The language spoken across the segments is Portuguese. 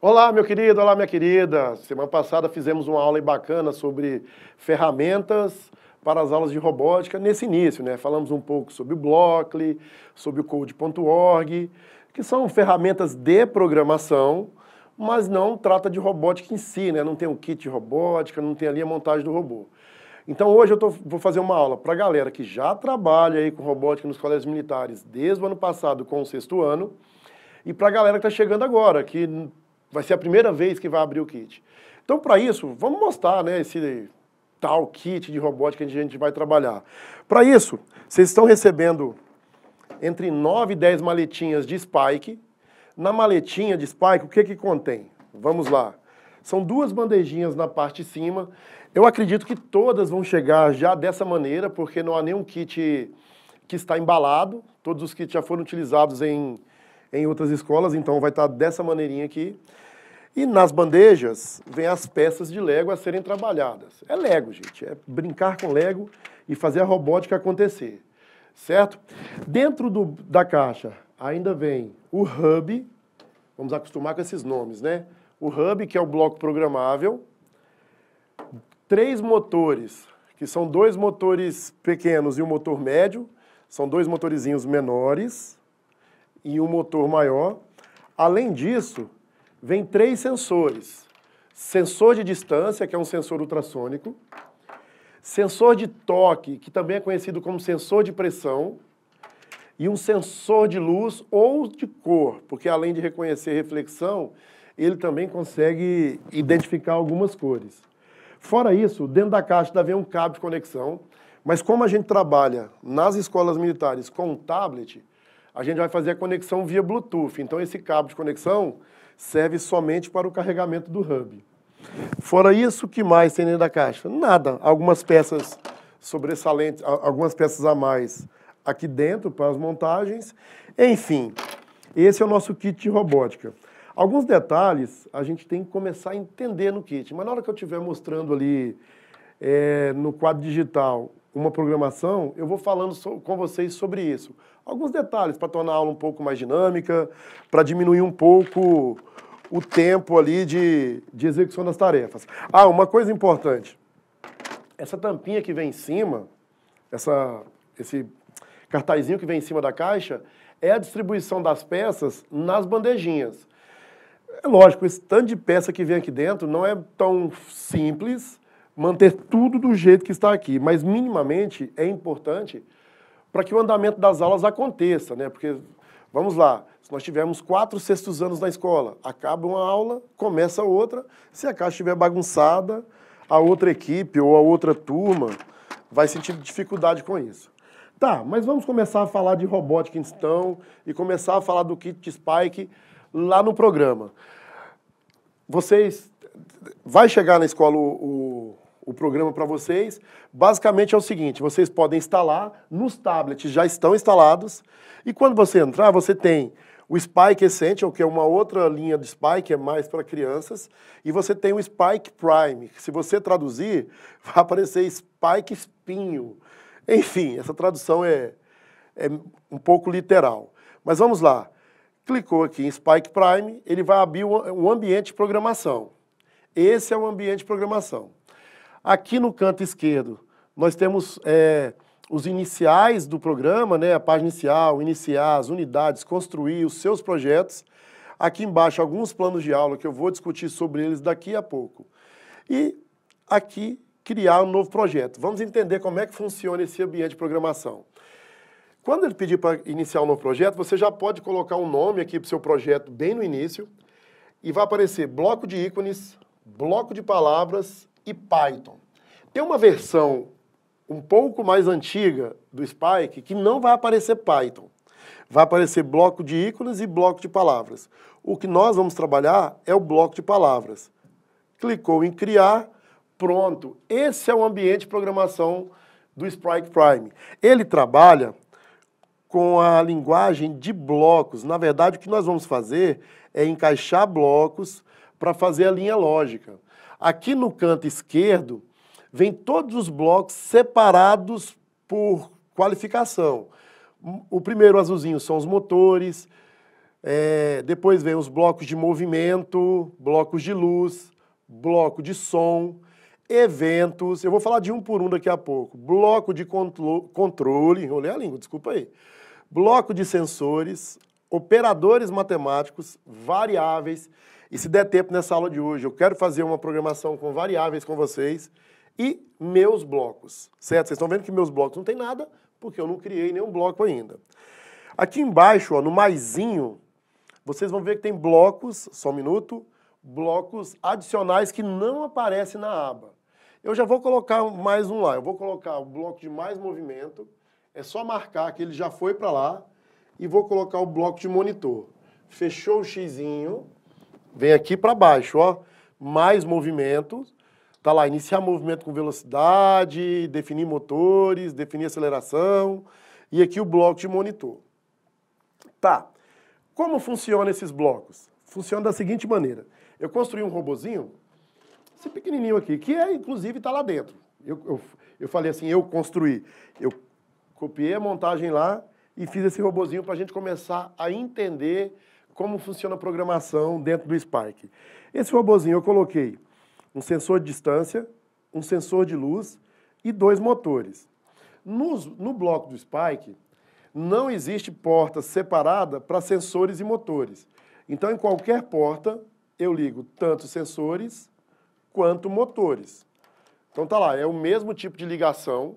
Olá, meu querido, olá, minha querida. Semana passada fizemos uma aula aí bacana sobre ferramentas para as aulas de robótica nesse início, né? Falamos um pouco sobre o Blockly, sobre o Code.org, que são ferramentas de programação, mas não trata de robótica em si, né? Não tem um kit de robótica, não tem ali a montagem do robô. Então hoje vou fazer uma aula para a galera que já trabalha aí com robótica nos colégios militares desde o ano passado com o 6º ano, e para a galera que está chegando agora, que vai ser a primeira vez que vai abrir o kit. Então, para isso, vamos mostrar, né, esse tal kit de robótica que a gente vai trabalhar. Para isso, vocês estão recebendo entre 9 e 10 maletinhas de Spike. Na maletinha de Spike, o que que contém? Vamos lá. São 2 bandejinhas na parte de cima. Eu acredito que todas vão chegar já dessa maneira, porque não há nenhum kit que está embalado. Todos os kits já foram utilizados em outras escolas, então vai estar dessa maneirinha aqui. E nas bandejas vem as peças de Lego a serem trabalhadas. É Lego, gente, é brincar com Lego e fazer a robótica acontecer, certo? Dentro da caixa ainda vem o hub, vamos acostumar com esses nomes, né? O hub, que é o bloco programável, 3 motores, que são 2 motores pequenos e um motor médio, são 2 motorizinhos menores, e um motor maior. Além disso, vem 3 sensores. Sensor de distância, que é um sensor ultrassônico. Sensor de toque, que também é conhecido como sensor de pressão. E um sensor de luz ou de cor, porque além de reconhecer reflexão, ele também consegue identificar algumas cores. Fora isso, dentro da caixa ainda vem um cabo de conexão, mas como a gente trabalha nas escolas militares com um tablet, a gente vai fazer a conexão via Bluetooth. Então esse cabo de conexão serve somente para o carregamento do hub. Fora isso, o que mais tem dentro da caixa? Nada. Algumas peças sobressalentes, algumas peças a mais aqui dentro para as montagens. Enfim, esse é o nosso kit de robótica. Alguns detalhes a gente tem que começar a entender no kit, mas na hora que eu estiver mostrando ali no quadro digital uma programação, eu vou falando com vocês sobre isso. Alguns detalhes para tornar a aula um pouco mais dinâmica, para diminuir um pouco o tempo ali de execução das tarefas. Ah, uma coisa importante. Essa tampinha que vem em cima, esse cartazinho que vem em cima da caixa, é a distribuição das peças nas bandejinhas. É lógico, esse tanto de peça que vem aqui dentro não é tão simples manter tudo do jeito que está aqui, mas minimamente é importante para que o andamento das aulas aconteça, né? Porque, vamos lá, se nós tivermos 4 6º anos na escola, acaba uma aula, começa outra, se a caixa estiver bagunçada, a outra equipe ou a outra turma vai sentir dificuldade com isso. Tá, mas vamos começar a falar de robótica então e começar a falar do kit Spike lá no programa. Vai chegar na escola o programa para vocês. Basicamente é o seguinte, vocês podem instalar, nos tablets já estão instalados, e quando você entrar, você tem o Spike Essential, que é uma outra linha de Spike, é mais para crianças, e você tem o Spike Prime, que se você traduzir, vai aparecer Spike Espinho. Enfim, essa tradução é um pouco literal. Mas vamos lá. Clicou aqui em Spike Prime, ele vai abrir um ambiente de programação. Esse é o ambiente de programação. Aqui no canto esquerdo, nós temos os iniciais do programa, né? A página inicial, iniciar, as unidades, construir os seus projetos. Aqui embaixo, alguns planos de aula que eu vou discutir sobre eles daqui a pouco. E aqui, criar um novo projeto. Vamos entender como é que funciona esse ambiente de programação. Quando ele pedir para iniciar um novo projeto, você já pode colocar um nome aqui para o seu projeto bem no início e vai aparecer bloco de ícones, bloco de palavras e Python. Tem uma versão um pouco mais antiga do Spike que não vai aparecer Python. Vai aparecer bloco de ícones e bloco de palavras. O que nós vamos trabalhar é o bloco de palavras. Clicou em criar, pronto. Esse é o ambiente de programação do Spike Prime. Ele trabalha com a linguagem de blocos. Na verdade, o que nós vamos fazer é encaixar blocos para fazer a linha lógica. Aqui no canto esquerdo, vem todos os blocos separados por qualificação. O primeiro azulzinho são os motores, Depois vem os blocos de movimento, blocos de luz, bloco de som, eventos, eu vou falar de um por um daqui a pouco, bloco de controle, enrolei a língua, desculpa aí, bloco de sensores, operadores matemáticos, variáveis, e se der tempo nessa aula de hoje, eu quero fazer uma programação com variáveis com vocês e meus blocos, certo? Vocês estão vendo que meus blocos não tem nada, porque eu não criei nenhum bloco ainda. Aqui embaixo, ó, no maisinho, vocês vão ver que tem blocos, só um minuto, blocos adicionais que não aparecem na aba. Eu já vou colocar mais um lá, eu vou colocar o bloco de mais movimento, é só marcar que ele já foi para lá, e vou colocar o bloco de monitor. Fechou o xizinho, vem aqui para baixo, ó, mais movimento, tá lá, iniciar movimento com velocidade, definir motores, definir aceleração, e aqui o bloco de monitor. Tá, como funcionam esses blocos? Funciona da seguinte maneira, eu construí um robozinho, esse pequenininho aqui, que inclusive está lá dentro. Eu falei assim, eu construí. Eu copiei a montagem lá e fiz esse robozinho para a gente começar a entender como funciona a programação dentro do Spark. Esse robozinho eu coloquei um sensor de distância, um sensor de luz e 2 motores. No bloco do Spark, não existe porta separada para sensores e motores. Então, em qualquer porta, eu ligo tanto sensores quanto motores. Então tá lá, é o mesmo tipo de ligação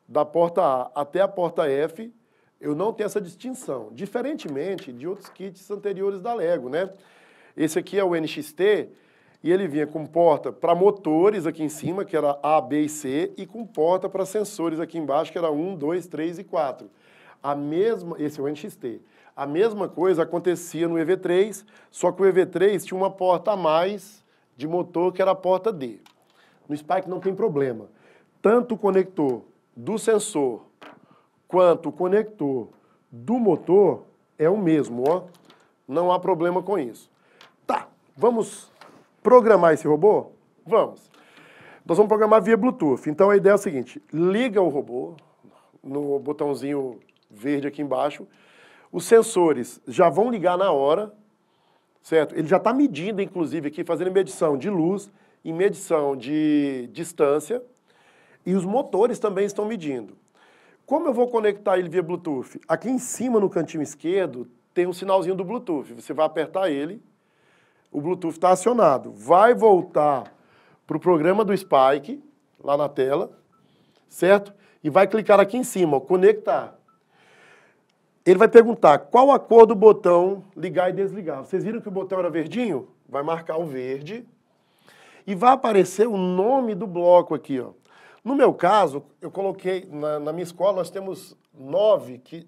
da porta A até a porta F, eu não tenho essa distinção, diferentemente de outros kits anteriores da Lego, né? Esse aqui é o NXT e ele vinha com porta para motores aqui em cima, que era A, B e C, e com porta para sensores aqui embaixo, que era 1, 2, 3 e 4. Esse é o NXT. A mesma coisa acontecia no EV3, só que o EV3 tinha uma porta a mais de motor, que era a porta D. No Spark não tem problema. Tanto o conector do sensor quanto o conector do motor é o mesmo, ó. Não há problema com isso. Tá, vamos programar esse robô? Vamos. Nós vamos programar via Bluetooth. Então a ideia é a seguinte, liga o robô no botãozinho verde aqui embaixo, os sensores já vão ligar na hora, certo? Ele já está medindo, inclusive, aqui, fazendo medição de luz e medição de distância, e os motores também estão medindo. Como eu vou conectar ele via Bluetooth? Aqui em cima, no cantinho esquerdo, tem um sinalzinho do Bluetooth. Você vai apertar ele, o Bluetooth está acionado. Vai voltar para o programa do Spark, lá na tela, certo? E vai clicar aqui em cima, ó, conectar. Ele vai perguntar qual a cor do botão ligar e desligar. Vocês viram que o botão era verdinho? Vai marcar o verde. E vai aparecer o nome do bloco aqui, ó. No meu caso, eu coloquei, na minha escola nós temos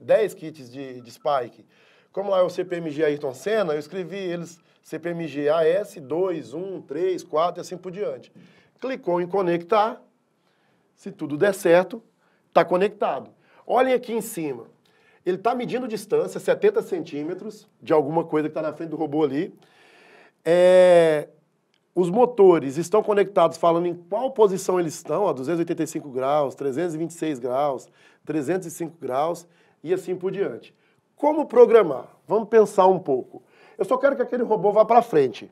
10 kits de Spike. Como lá é o CPMG Ayrton Senna, eu escrevi eles CPMG AS 2, 1, 3, 4 e assim por diante. Clicou em conectar, se tudo der certo, está conectado. Olhem aqui em cima. Ele está medindo distância, 70 centímetros, de alguma coisa que está na frente do robô ali. Os motores estão conectados falando em qual posição eles estão, ó, 285 graus, 326 graus, 305 graus e assim por diante. Como programar? Vamos pensar um pouco. Eu só quero que aquele robô vá para frente.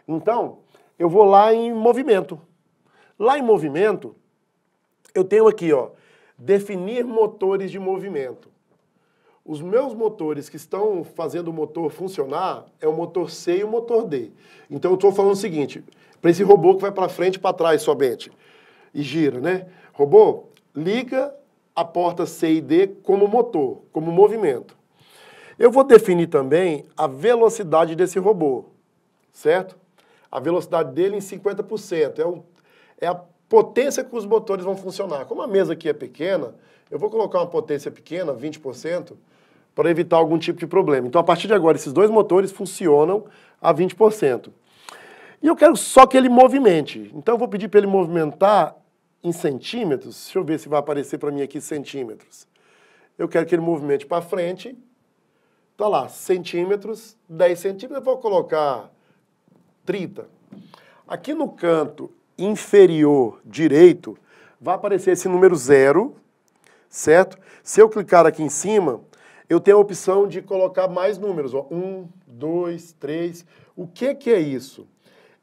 Então, eu vou lá em movimento. Lá em movimento, eu tenho aqui, ó, definir motores de movimento. Os meus motores que estão fazendo o motor funcionar é o motor C e o motor D. Então eu estou falando o seguinte, para esse robô que vai para frente e para trás somente, e gira, né? Robô, liga a porta C e D como motor, como movimento. Eu vou definir também a velocidade desse robô, certo? A velocidade dele em 50%. É a potência que os motores vão funcionar. Como a mesa aqui é pequena, eu vou colocar uma potência pequena, 20%, para evitar algum tipo de problema. Então, a partir de agora, esses dois motores funcionam a 20%. E eu quero só que ele movimente. Então, eu vou pedir para ele movimentar em centímetros. Deixa eu ver se vai aparecer para mim aqui centímetros. Eu quero que ele movimente para frente. Está lá, centímetros, 10 centímetros. Eu vou colocar 30. Aqui no canto inferior direito, vai aparecer esse número 0, certo? Se eu clicar aqui em cima, eu tenho a opção de colocar mais números. Ó. 1, 2, 3. O que é isso?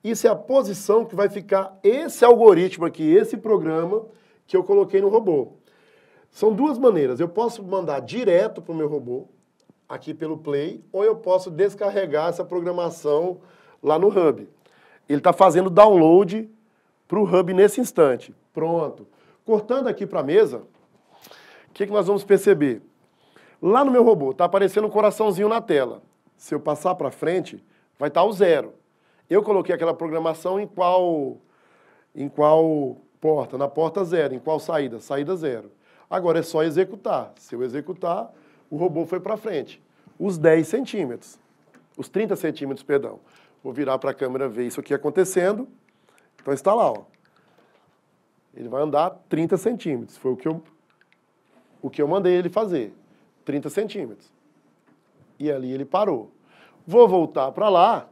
Isso é a posição que vai ficar esse algoritmo aqui, esse programa que eu coloquei no robô. São duas maneiras. Eu posso mandar direto para o meu robô, aqui pelo Play, ou eu posso descarregar essa programação lá no Hub. Ele está fazendo download para o Hub nesse instante. Pronto. Cortando aqui para a mesa, o que nós vamos perceber? Lá no meu robô está aparecendo um coraçãozinho na tela. Se eu passar para frente, vai estar o 0. Eu coloquei aquela programação em qual porta? Na porta 0. Em qual saída? Saída 0. Agora é só executar. Se eu executar, o robô foi para frente. Os 10 centímetros. Os 30 centímetros, perdão. Vou virar para a câmera ver isso aqui acontecendo. Então está lá, ó. Ele vai andar 30 centímetros. Foi o que eu mandei ele fazer. 30 centímetros. E ali ele parou. Vou voltar para lá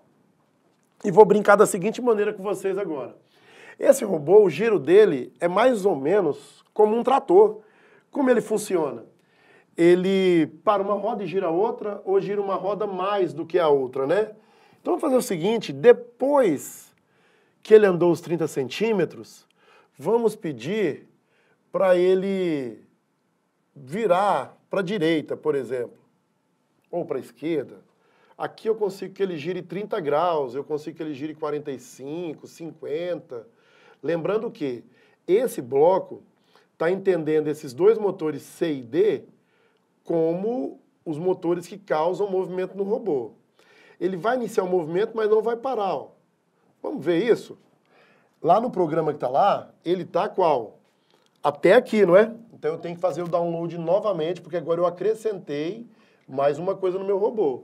e vou brincar da seguinte maneira com vocês agora. Esse robô, o giro dele é mais ou menos como um trator. Como ele funciona? Ele para uma roda e gira outra, ou gira uma roda mais do que a outra, né? Então vamos fazer o seguinte, depois que ele andou os 30 centímetros, vamos pedir para ele virar para a direita, por exemplo, ou para a esquerda. Aqui eu consigo que ele gire 30 graus, eu consigo que ele gire 45, 50. Lembrando que esse bloco está entendendo esses dois motores C e D como os motores que causam movimento no robô. Ele vai iniciar o movimento, mas não vai parar. Ó. Vamos ver isso? Lá no programa que está lá, ele está qual? Até aqui, não é? Então eu tenho que fazer o download novamente, porque agora eu acrescentei mais uma coisa no meu robô.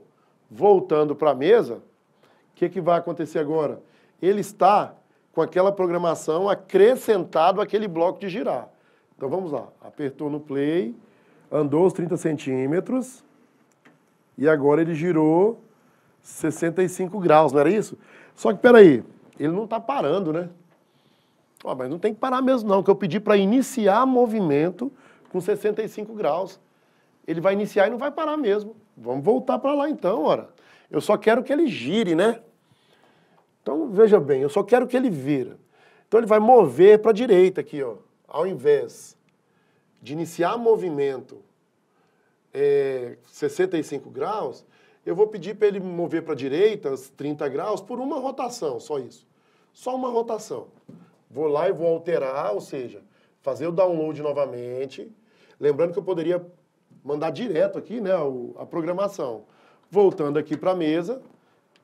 Voltando para a mesa, o que vai acontecer agora? Ele está com aquela programação acrescentado àquele bloco de girar. Então vamos lá. Apertou no play, andou os 30 centímetros e agora ele girou 65 graus, não era isso? Só que, peraí, ele não está parando, né? Ó, mas não tem que parar mesmo não, que eu pedi para iniciar movimento com 65 graus. Ele vai iniciar e não vai parar mesmo. Vamos voltar para lá então, ora. Eu só quero que ele gire, né? Então, veja bem, eu só quero que ele vira. Então ele vai mover para a direita aqui, ó. Ao invés de iniciar movimento 65 graus, eu vou pedir para ele mover para a direita, 30 graus, por uma rotação, só isso. Só uma rotação. Vou lá e vou alterar, ou seja, fazer o download novamente. Lembrando que eu poderia mandar direto aqui, né, a programação. Voltando aqui para a mesa,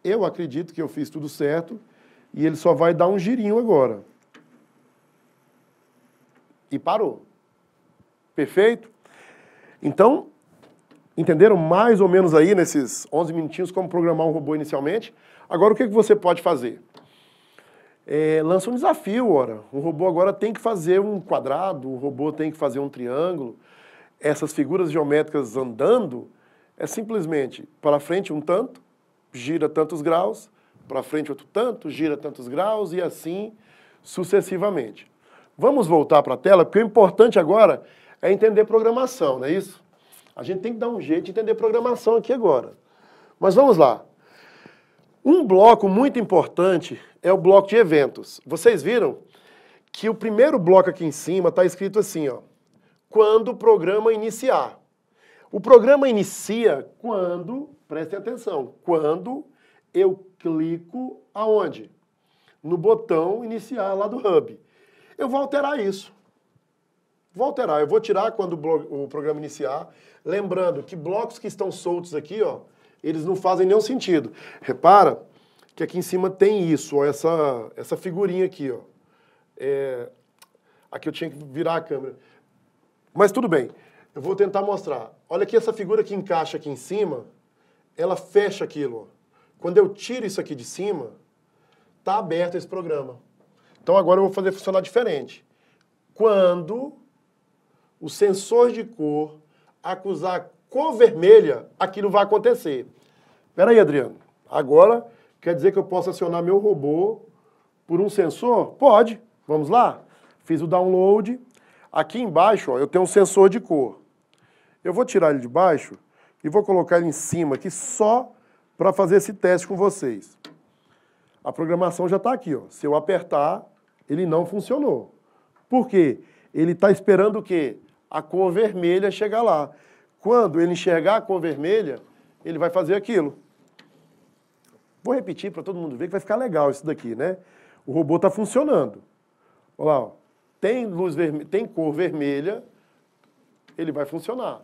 eu acredito que eu fiz tudo certo e ele só vai dar um girinho agora. E parou. Perfeito? Então, entenderam mais ou menos aí, nesses 11 minutinhos, como programar um robô inicialmente? Agora, o que você pode fazer? Lança um desafio, ora. O robô agora tem que fazer um quadrado, o robô tem que fazer um triângulo. Essas figuras geométricas andando, é simplesmente para frente um tanto, gira tantos graus, para frente outro tanto, gira tantos graus, e assim sucessivamente. Vamos voltar para a tela, porque o importante agora é entender programação, não é isso? A gente tem que dar um jeito de entender programação aqui agora. Mas vamos lá. Um bloco muito importante é o bloco de eventos. Vocês viram que o primeiro bloco aqui em cima está escrito assim, ó. Quando o programa iniciar. O programa inicia quando, prestem atenção, quando eu clico aonde? No botão iniciar lá do Hub. Eu vou alterar isso. Vou alterar, eu vou tirar quando o programa iniciar, lembrando que blocos que estão soltos aqui, ó, eles não fazem nenhum sentido. Repara que aqui em cima tem isso, ó, essa figurinha aqui, ó. Aqui eu tinha que virar a câmera. Mas tudo bem, eu vou tentar mostrar. Olha aqui essa figura que encaixa aqui em cima, ela fecha aquilo. Ó. Quando eu tiro isso aqui de cima, tá aberto esse programa. Então agora eu vou fazer funcionar diferente. Quando o sensor de cor acusar cor vermelha, aquilo vai acontecer. Espera aí, Adriano. Agora quer dizer que eu posso acionar meu robô por um sensor? Pode. Vamos lá? Fiz o download. Aqui embaixo, ó, eu tenho um sensor de cor. Eu vou tirar ele de baixo, e vou colocar ele em cima aqui só para fazer esse teste com vocês. A programação já está aqui, ó. Se eu apertar, ele não funcionou. Por quê? Ele está esperando o quê? A cor vermelha chegar lá. Quando ele enxergar a cor vermelha, ele vai fazer aquilo. Vou repetir para todo mundo ver que vai ficar legal isso daqui, né? O robô está funcionando. Olha lá, ó. Tem luz vermelha, tem cor vermelha, ele vai funcionar.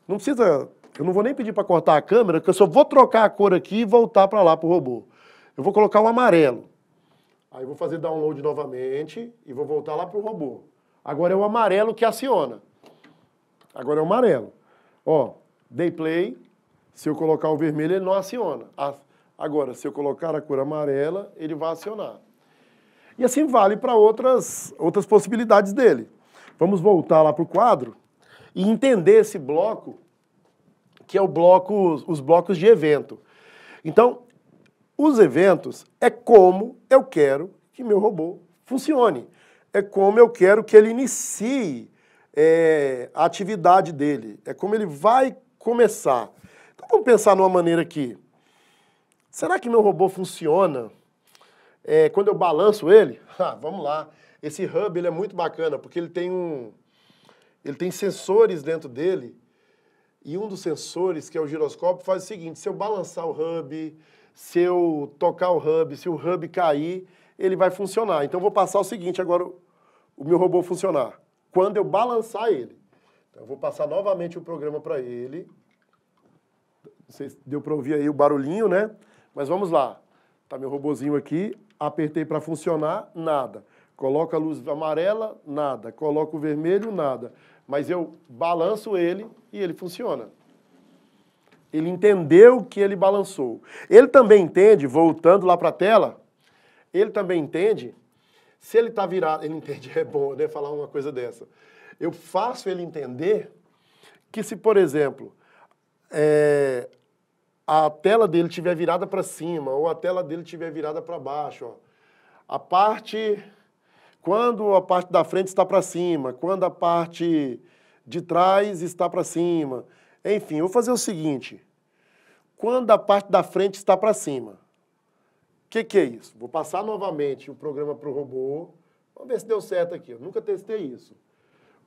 Não precisa, eu não vou nem pedir para cortar a câmera, porque eu só vou trocar a cor aqui e voltar para lá para o robô. Eu vou colocar o amarelo. Aí eu vou fazer download novamente e vou voltar lá para o robô. Agora é o amarelo que aciona. Agora é o amarelo. Ó, dei play, se eu colocar o vermelho ele não aciona. Agora, se eu colocar a cor amarela, ele vai acionar. E assim vale para outras possibilidades dele. Vamos voltar lá para o quadro e entender esse bloco, que é os blocos de evento. Então, os eventos é como eu quero que meu robô funcione. É como eu quero que ele inicie a atividade dele. É como ele vai começar. Então, vamos pensar numa maneira aqui. Será que meu robô funciona quando eu balanço ele? Vamos lá. Esse hub ele é muito bacana, porque ele tem sensores dentro dele, e um dos sensores, que é o giroscópio, faz o seguinte: se eu balançar o hub, se eu tocar o hub, se o hub cair, ele vai funcionar. Então eu vou passar o seguinte agora, o meu robô funcionar. Quando eu balançar ele. Então eu vou passar novamente o programa para ele. Não sei se deu para ouvir aí o barulhinho, né? Mas vamos lá. Tá meu robozinho aqui, apertei para funcionar, nada. Coloco a luz amarela, nada. Coloco o vermelho, nada. Mas eu balanço ele e ele funciona. Ele entendeu que ele balançou. Ele também entende, voltando lá para a tela, ele também entende, se ele está virado, ele entende, é bom, né, falar uma coisa dessa. Eu faço ele entender que se, por exemplo, a tela dele estiver virada para cima, ou a tela dele estiver virada para baixo, ó, quando a parte da frente está para cima, quando a parte de trás está para cima. Enfim, eu vou fazer o seguinte, quando a parte da frente está para cima. O que é isso? Vou passar novamente o programa para o robô. Vamos ver se deu certo aqui. Eu nunca testei isso.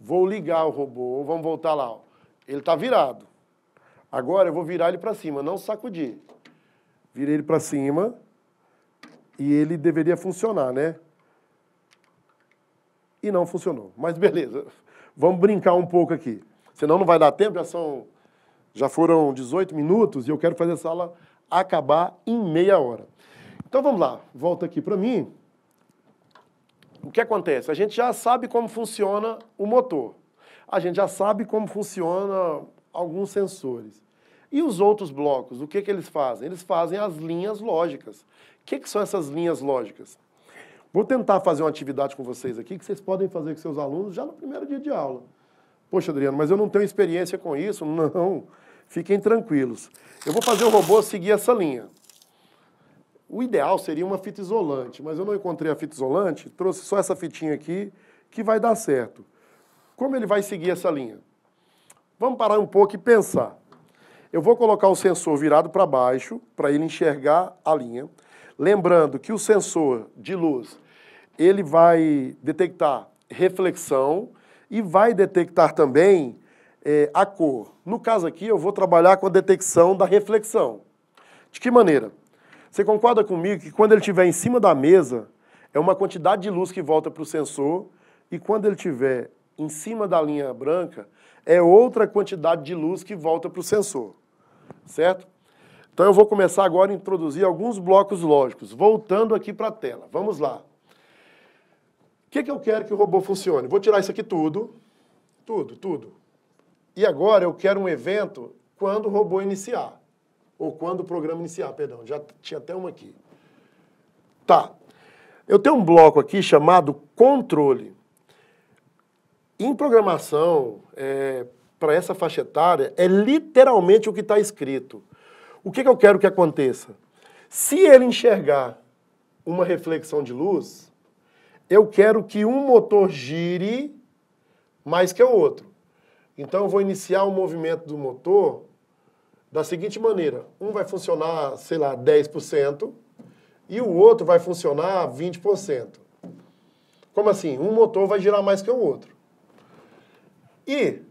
Vou ligar o robô, vamos voltar lá. Ó. Ele está virado. Agora eu vou virar ele para cima, não sacudir. Virei ele para cima e ele deveria funcionar, né? E não funcionou. Mas beleza, vamos brincar um pouco aqui. Senão não vai dar tempo, já foram 18 minutos e eu quero fazer essa aula acabar em meia hora. Então vamos lá, volta aqui para mim. O que acontece? A gente já sabe como funciona o motor. A gente já sabe como funciona alguns sensores. E os outros blocos, o que eles fazem? Eles fazem as linhas lógicas. O que são essas linhas lógicas? Vou tentar fazer uma atividade com vocês aqui, que vocês podem fazer com seus alunos já no primeiro dia de aula. Poxa, Adriano, mas eu não tenho experiência com isso. Não, fiquem tranquilos. Eu vou fazer o robô seguir essa linha. O ideal seria uma fita isolante, mas eu não encontrei a fita isolante, trouxe só essa fitinha aqui, que vai dar certo. Como ele vai seguir essa linha? Vamos parar um pouco e pensar. Eu vou colocar o sensor virado para baixo, para ele enxergar a linha. Lembrando que o sensor de luz, ele vai detectar reflexão e vai detectar também a cor. No caso aqui, eu vou trabalhar com a detecção da reflexão. De que maneira? Você concorda comigo que quando ele estiver em cima da mesa, é uma quantidade de luz que volta para o sensor, e quando ele estiver em cima da linha branca, é outra quantidade de luz que volta para o sensor, certo? Então eu vou começar agora a introduzir alguns blocos lógicos, voltando aqui para a tela. Vamos lá. O que eu quero que o robô funcione? Vou tirar isso aqui tudo. E agora eu quero um evento quando o robô iniciar. Ou quando o programa iniciar, perdão. Já tinha até uma aqui. Tá. Eu tenho um bloco aqui chamado controle. Em programação, para essa faixa etária, é literalmente o que está escrito. O que eu quero que aconteça? Se ele enxergar uma reflexão de luz, eu quero que um motor gire mais que o outro. Então eu vou iniciar o movimento do motor da seguinte maneira, um vai funcionar, sei lá, 10% e o outro vai funcionar 20%. Como assim? Um motor vai girar mais que o outro. E,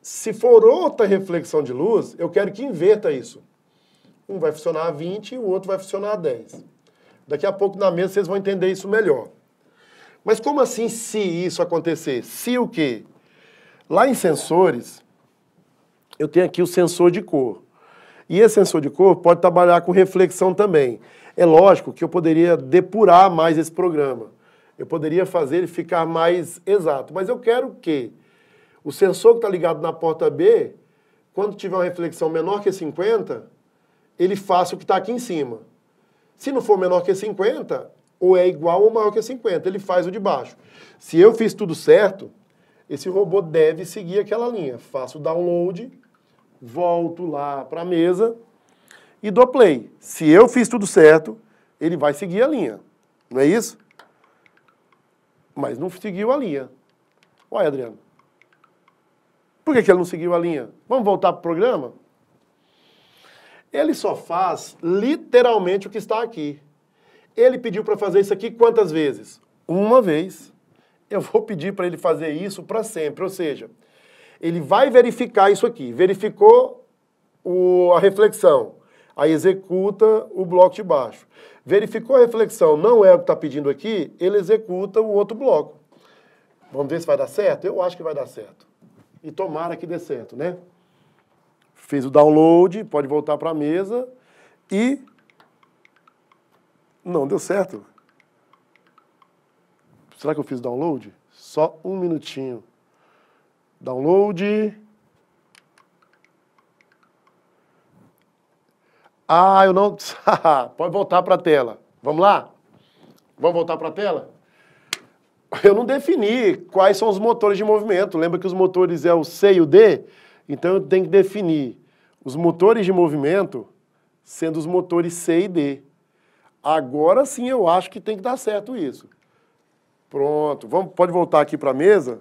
se for outra reflexão de luz, eu quero que inverta isso. Um vai funcionar a 20 e o outro vai funcionar a 10. Daqui a pouco na mesa vocês vão entender isso melhor. Mas como assim se isso acontecer? Se o quê? Lá em sensores, eu tenho aqui o sensor de cor. E esse sensor de cor pode trabalhar com reflexão também. É lógico que eu poderia depurar mais esse programa. Eu poderia fazer ele ficar mais exato. Mas eu quero que o sensor que está ligado na porta B, quando tiver uma reflexão menor que 50, ele faça o que está aqui em cima. Se não for menor que 50, ou é igual ou maior que 50, ele faz o de baixo. Se eu fiz tudo certo, esse robô deve seguir aquela linha. Faço o download, volto lá para a mesa e dou play. Se eu fiz tudo certo, ele vai seguir a linha. Não é isso? Mas não seguiu a linha. Olha, Adriano. Por que ele não seguiu a linha? Vamos voltar para o programa? Ele só faz literalmente o que está aqui. Ele pediu para fazer isso aqui quantas vezes? Uma vez. Eu vou pedir para ele fazer isso para sempre. Ou seja, ele vai verificar isso aqui. Verificou a reflexão. Aí executa o bloco de baixo. Verificou a reflexão, não é o que está pedindo aqui, ele executa o outro bloco. Vamos ver se vai dar certo? Eu acho que vai dar certo. E tomara que dê certo, né? Fez o download, pode voltar para a mesa e... Não, deu certo. Será que eu fiz download? Só um minutinho. Download. Ah, eu não... Pode voltar para a tela. Vamos lá? Vamos voltar para a tela? Eu não defini quais são os motores de movimento. Lembra que os motores é o C e o D? Então eu tenho que definir os motores de movimento sendo os motores C e D. Agora sim eu acho que tem que dar certo isso. Pronto. Pode voltar aqui para a mesa.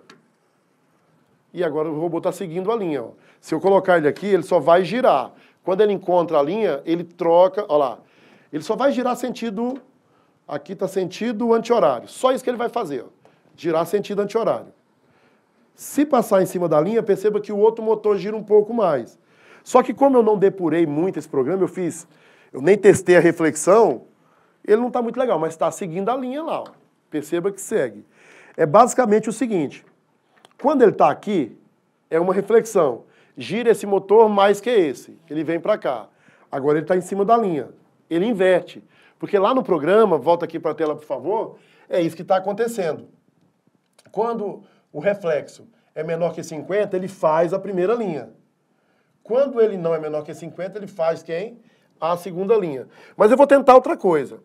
E agora o robô está seguindo a linha. Ó. Se eu colocar ele aqui, ele só vai girar. Quando ele encontra a linha, ele troca... Olha lá. Ele só vai girar sentido... Aqui está sentido anti-horário. Só isso que ele vai fazer. Ó. Girar sentido anti-horário. Se passar em cima da linha, perceba que o outro motor gira um pouco mais. Só que como eu não depurei muito esse programa, eu nem testei a reflexão, ele não está muito legal, mas está seguindo a linha lá. Ó. Perceba que segue. É basicamente o seguinte. Quando ele está aqui, é uma reflexão. Gira esse motor mais que esse. Ele vem para cá. Agora ele está em cima da linha. Ele inverte. Porque lá no programa, volta aqui para a tela, por favor, é isso que está acontecendo. Quando o reflexo é menor que 50, ele faz a primeira linha. Quando ele não é menor que 50, ele faz quem? A segunda linha. Mas eu vou tentar outra coisa.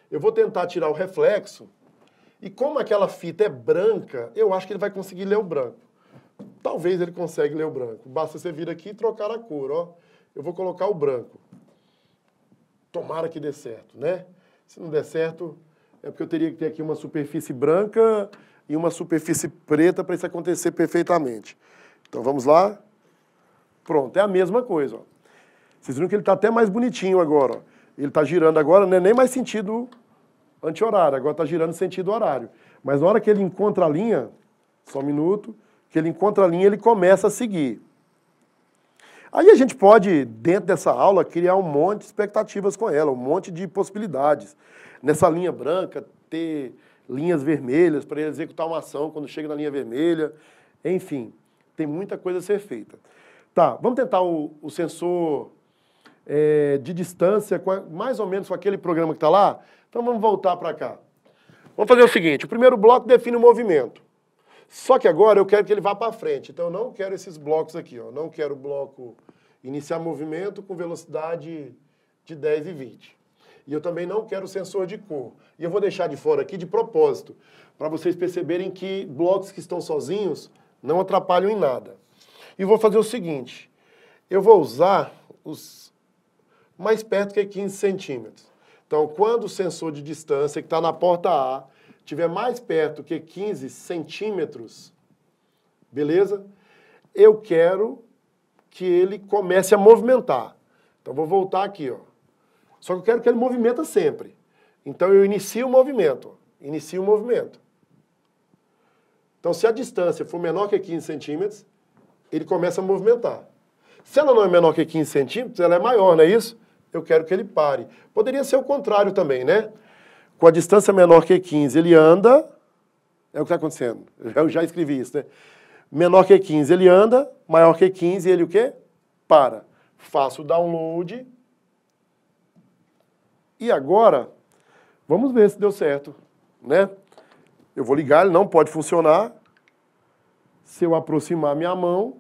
Eu vou tentar tirar o reflexo, e como aquela fita é branca, eu acho que ele vai conseguir ler o branco. Talvez ele consiga ler o branco. Basta você vir aqui e trocar a cor, ó. Eu vou colocar o branco. Tomara que dê certo, né? Se não der certo, é porque eu teria que ter aqui uma superfície branca e uma superfície preta para isso acontecer perfeitamente. Então vamos lá. Pronto, é a mesma coisa. Ó. Vocês viram que ele está até mais bonitinho agora. Ó. Ele está girando agora, não é nem mais sentido anti-horário, agora está girando sentido horário. Mas na hora que ele encontra a linha, só um minuto, que ele encontra a linha, ele começa a seguir. Aí a gente pode, dentro dessa aula, criar um monte de expectativas com ela, um monte de possibilidades. Nessa linha branca, ter linhas vermelhas para ele executar uma ação quando chega na linha vermelha. Enfim, tem muita coisa a ser feita. Tá, vamos tentar o sensor de distância, mais ou menos com aquele programa que está lá? Então vamos voltar para cá. Vamos fazer o seguinte, o primeiro bloco define o movimento. Só que agora eu quero que ele vá para frente. Então eu não quero esses blocos aqui. Ó. Não quero o bloco iniciar movimento com velocidade de 10 e 20. E eu também não quero o sensor de cor. E eu vou deixar de fora aqui de propósito, para vocês perceberem que blocos que estão sozinhos não atrapalham em nada. E vou fazer o seguinte, eu vou usar os mais perto que 15 centímetros. Então, quando o sensor de distância que está na porta A estiver mais perto que 15 centímetros, beleza? Eu quero que ele comece a movimentar. Então, vou voltar aqui, ó. Só que eu quero que ele movimenta sempre. Então, eu inicio o movimento. Ó. Inicio o movimento. Então, se a distância for menor que 15 centímetros, ele começa a movimentar. Se ela não é menor que 15 centímetros, ela é maior, não é isso? Eu quero que ele pare. Poderia ser o contrário também, né? Com a distância menor que 15, ele anda. É o que está acontecendo. Eu já escrevi isso, né? Menor que 15, ele anda. Maior que 15, ele o quê? Para. Faço o download. E agora, vamos ver se deu certo, né? Eu vou ligar, ele não pode funcionar. Se eu aproximar minha mão,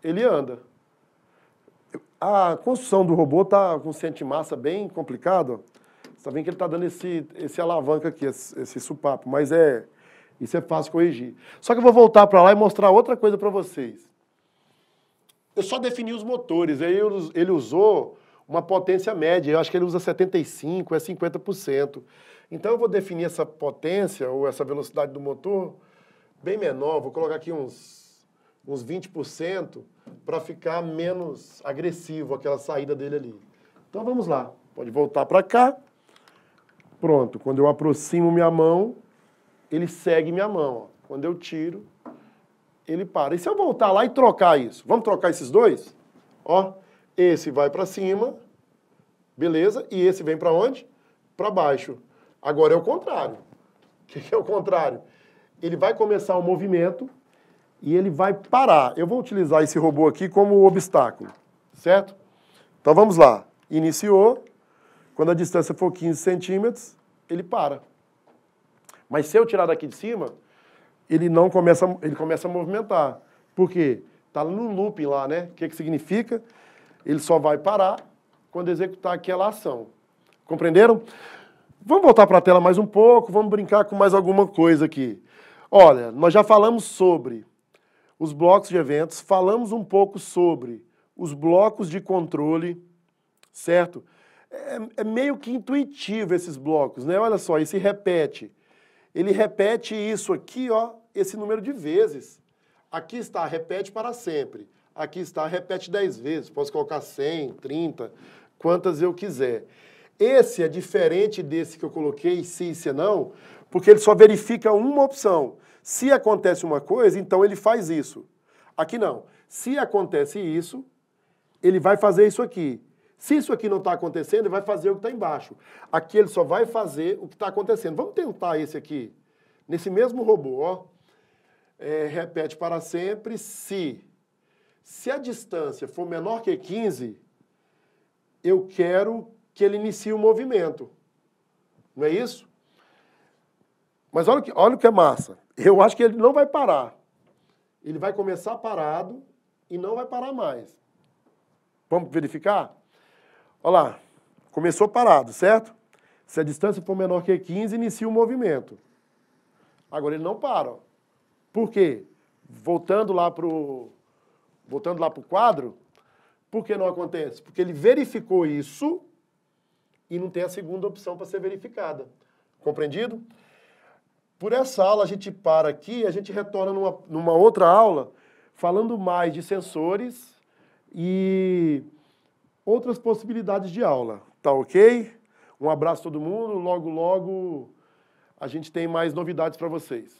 ele anda. A construção do robô está com centimassa bem complicado. Você está vendo que ele está dando esse alavanca aqui, esse supapo, mas isso é fácil corrigir. Só que eu vou voltar para lá e mostrar outra coisa para vocês. Eu só defini os motores, aí ele usou uma potência média, eu acho que ele usa 75%, é 50%. Então eu vou definir essa potência, ou essa velocidade do motor, bem menor, vou colocar aqui uns 20%, para ficar menos agressivo aquela saída dele ali. Então vamos lá, pode voltar para cá. Pronto, quando eu aproximo minha mão, ele segue minha mão. Ó. Quando eu tiro, ele para. E se eu voltar lá e trocar isso? Vamos trocar esses dois? Ó, esse vai para cima, beleza, e esse vem para onde? Para baixo. Agora é o contrário. O que é o contrário? Ele vai começar o movimento e ele vai parar. Eu vou utilizar esse robô aqui como obstáculo, certo? Então vamos lá. Iniciou. Quando a distância for 15 centímetros, ele para. Mas se eu tirar daqui de cima, ele começa a movimentar. Por quê? Está no looping lá, né? O que significa? Ele só vai parar quando executar aquela ação. Compreenderam? Vamos voltar para a tela mais um pouco, vamos brincar com mais alguma coisa aqui. Olha, nós já falamos sobre os blocos de eventos, falamos um pouco sobre os blocos de controle, certo? É meio que intuitivo esses blocos, né? Olha só, esse repete. Ele repete isso aqui, ó, esse número de vezes. Aqui está, repete para sempre. Aqui está, repete 10 vezes. Posso colocar 100, 30, quantas eu quiser. Esse é diferente desse que eu coloquei, se e se não, porque ele só verifica uma opção. Se acontece uma coisa, então ele faz isso. Aqui não. Se acontece isso, ele vai fazer isso aqui. Se isso aqui não está acontecendo, ele vai fazer o que está embaixo. Aqui ele só vai fazer o que está acontecendo. Vamos tentar esse aqui. Nesse mesmo robô, ó. Repete para sempre, se. Se a distância for menor que 15, eu quero que ele inicie o movimento. Não é isso? Mas olha o que é massa. Eu acho que ele não vai parar. Ele vai começar parado e não vai parar mais. Vamos verificar? Olha lá. Começou parado, certo? Se a distância for menor que 15, inicia o movimento. Agora ele não para. Ó. Por quê? Voltando lá para o quadro, por que não acontece? Porque ele verificou isso e não tem a segunda opção para ser verificada. Compreendido? Por essa aula a gente para aqui, a gente retorna numa outra aula falando mais de sensores e outras possibilidades de aula. Tá ok? Um abraço a todo mundo, logo, logo a gente tem mais novidades para vocês.